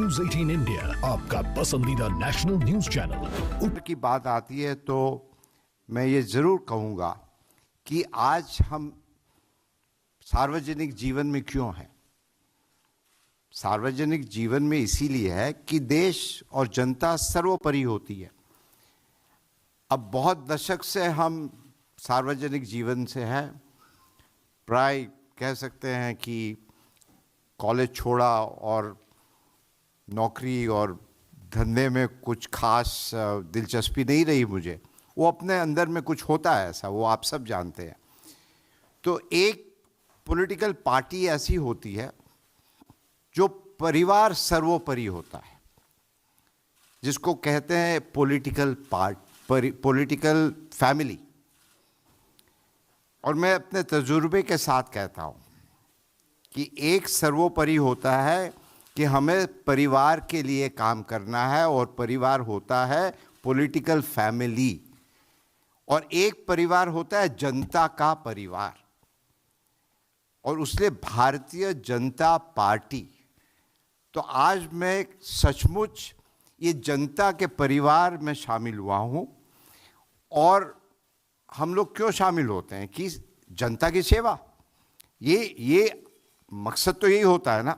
News 18 India, आपका पसंदीदा national news channel. की बात आती है तो मैं ये जरूर कहूंगा कि आज हम सार्वजनिक जीवन में क्यों हैं। सार्वजनिक जीवन में इसीलिए है कि देश और जनता सर्वोपरि होती है। अब बहुत दशक से हम सार्वजनिक जीवन से हैं, प्राय कह सकते हैं कि कॉलेज छोड़ा और नौकरी और धंधे में कुछ खास दिलचस्पी नहीं रही मुझे। वो अपने अंदर में कुछ होता है ऐसा, वो आप सब जानते हैं। तो एक पॉलिटिकल पार्टी ऐसी होती है जो परिवार सर्वोपरि होता है, जिसको कहते हैं पॉलिटिकल फैमिली। और मैं अपने तजुर्बे के साथ कहता हूँ कि एक सर्वोपरि होता है कि हमें परिवार के लिए काम करना है, और परिवार होता है पॉलिटिकल फैमिली, और एक परिवार होता है जनता का परिवार। और उसलिए भारतीय जनता पार्टी, तो आज मैं सचमुच ये जनता के परिवार में शामिल हुआ हूँ। और हम लोग क्यों शामिल होते हैं कि जनता की सेवा, ये मकसद तो यही होता है ना।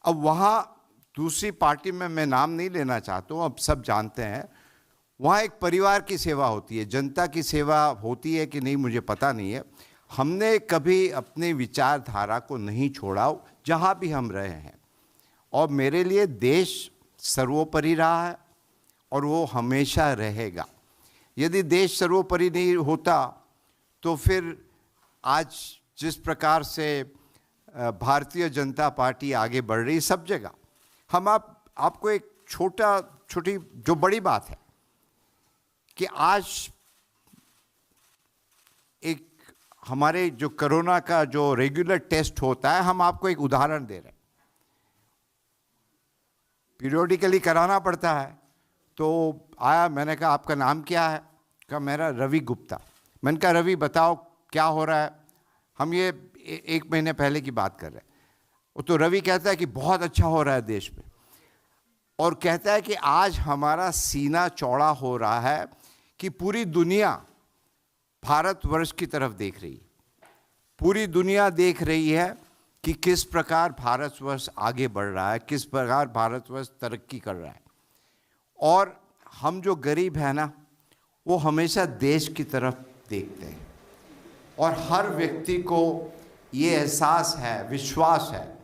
अब वहाँ दूसरी पार्टी में मैं नाम नहीं लेना चाहता हूँ, अब सब जानते हैं, वहाँ एक परिवार की सेवा होती है। जनता की सेवा होती है कि नहीं मुझे पता नहीं है। हमने कभी अपने विचारधारा को नहीं छोड़ा जहाँ भी हम रहे हैं, और मेरे लिए देश सर्वोपरि रहा है और वो हमेशा रहेगा। यदि देश सर्वोपरि नहीं होता तो फिर आज जिस प्रकार से भारतीय जनता पार्टी आगे बढ़ रही सब जगह, हम आपको एक छोटी जो बड़ी बात है कि आज एक हमारे जो कोरोना का जो रेगुलर टेस्ट होता है, हम आपको एक उदाहरण दे रहे हैं। पीरियोडिकली कराना पड़ता है। तो आया, मैंने कहा आपका नाम क्या है? कहा मेरा रवि गुप्ता। मैंने कहा रवि बताओ क्या हो रहा है। हम ये 1 महीने पहले की बात कर रहे हैं। तो रवि कहता है कि बहुत अच्छा हो रहा है देश में, और कहता है कि आज हमारा सीना चौड़ा हो रहा है कि पूरी दुनिया भारतवर्ष की तरफ देख रही है। पूरी दुनिया देख रही है कि किस प्रकार भारतवर्ष आगे बढ़ रहा है, किस प्रकार भारतवर्ष तरक्की कर रहा है। और हम जो गरीब हैं ना, वो हमेशा देश की तरफ देखते हैं। और हर व्यक्ति को ये एहसास है, विश्वास है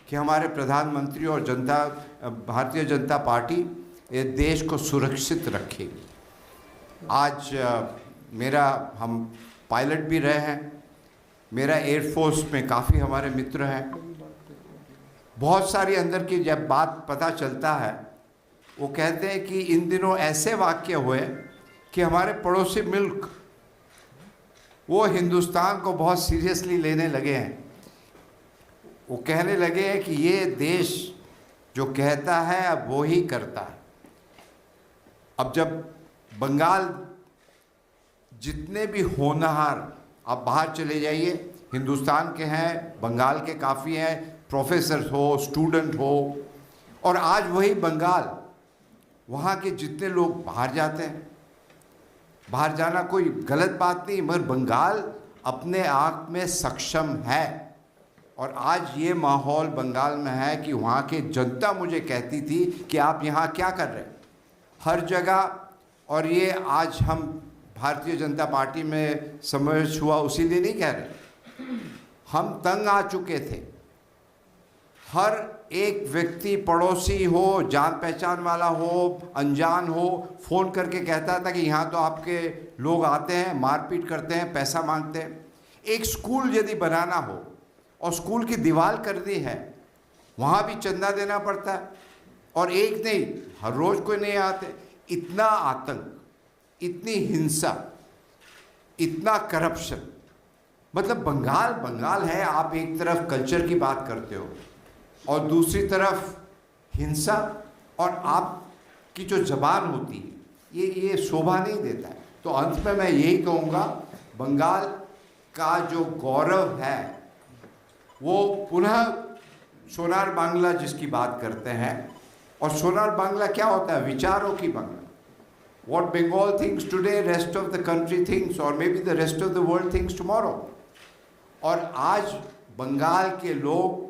कि हमारे प्रधानमंत्री और भारतीय जनता पार्टी ये देश को सुरक्षित रखेगी। आज हम पायलट भी रहे हैं, मेरा एयरफोर्स में काफ़ी हमारे मित्र हैं। बहुत सारी अंदर की जब बात पता चलता है, वो कहते हैं कि इन दिनों ऐसे वाक्य हुए कि हमारे पड़ोसी मुल्क वो हिंदुस्तान को बहुत सीरियसली लेने लगे हैं। वो कहने लगे हैं कि ये देश जो कहता है अब वो ही करता है। अब जब बंगाल जितने भी होनहार, आप बाहर चले जाइए, हिंदुस्तान के हैं, बंगाल के काफ़ी हैं, प्रोफेसर हो, स्टूडेंट हो, और आज वही बंगाल, वहाँ के जितने लोग बाहर जाते हैं, बाहर जाना कोई गलत बात नहीं, मगर बंगाल अपने आप में सक्षम है। और आज ये माहौल बंगाल में है कि वहाँ की जनता मुझे कहती थी कि आप यहाँ क्या कर रहे हैं, हर जगह। और ये आज हम भारतीय जनता पार्टी में समावेश हुआ उसीलिए नहीं कह रहे, हम तंग आ चुके थे। हर एक व्यक्ति, पड़ोसी हो, जान पहचान वाला हो, अनजान हो, फ़ोन करके कहता था कि यहाँ तो आपके लोग आते हैं, मारपीट करते हैं, पैसा मांगते हैं। एक स्कूल यदि बनाना हो और स्कूल की दीवार करनी है, वहाँ भी चंदा देना पड़ता है। और एक नहीं, हर रोज़ कोई नहीं आते। इतना आतंक, इतनी हिंसा, इतना करप्शन, मतलब बंगाल है। आप एक तरफ कल्चर की बात करते हो और दूसरी तरफ हिंसा, और आपकी जो ज़बान होती है ये शोभा नहीं देता है। तो अंत में मैं यही कहूँगा, बंगाल का जो गौरव है वो पुनः सोनार बांग्ला जिसकी बात करते हैं, और सोनार बांग्ला क्या होता है? विचारों की Bangla. What Bengal thinks today, rest of the country thinks, or maybe the rest of the world thinks tomorrow. और आज बंगाल के लोग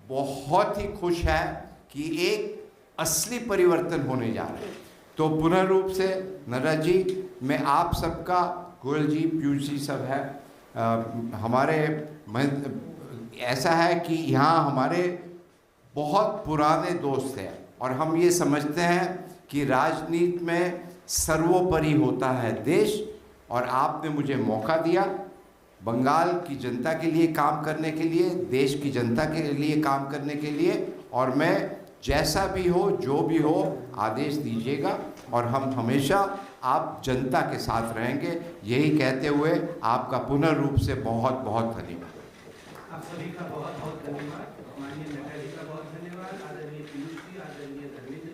बहुत ही खुश हैं कि एक असली परिवर्तन होने जा रहे हैं। तो पुनः रूप से नटराज जी, मैं आप सबका, गोयल जी, पीयूष जी सब है, हमारे ऐसा है कि यहाँ हमारे बहुत पुराने दोस्त हैं और हम ये समझते हैं कि राजनीति में सर्वोपरि होता है देश, और आपने मुझे मौका दिया बंगाल की जनता के लिए काम करने के लिए, देश की जनता के लिए काम करने के लिए, और मैं जैसा भी हो, जो भी हो, आदेश दीजिएगा और हम हमेशा आप जनता के साथ रहेंगे। यही कहते हुए आपका पुनः रूप से बहुत बहुत धन्यवाद। आप सभी का बहुत बहुत धन्यवाद। माननीय नड्डा जी का बहुत धन्यवाद। आदरणीय पीयूष जी, आदरणीय धर्मेंद्र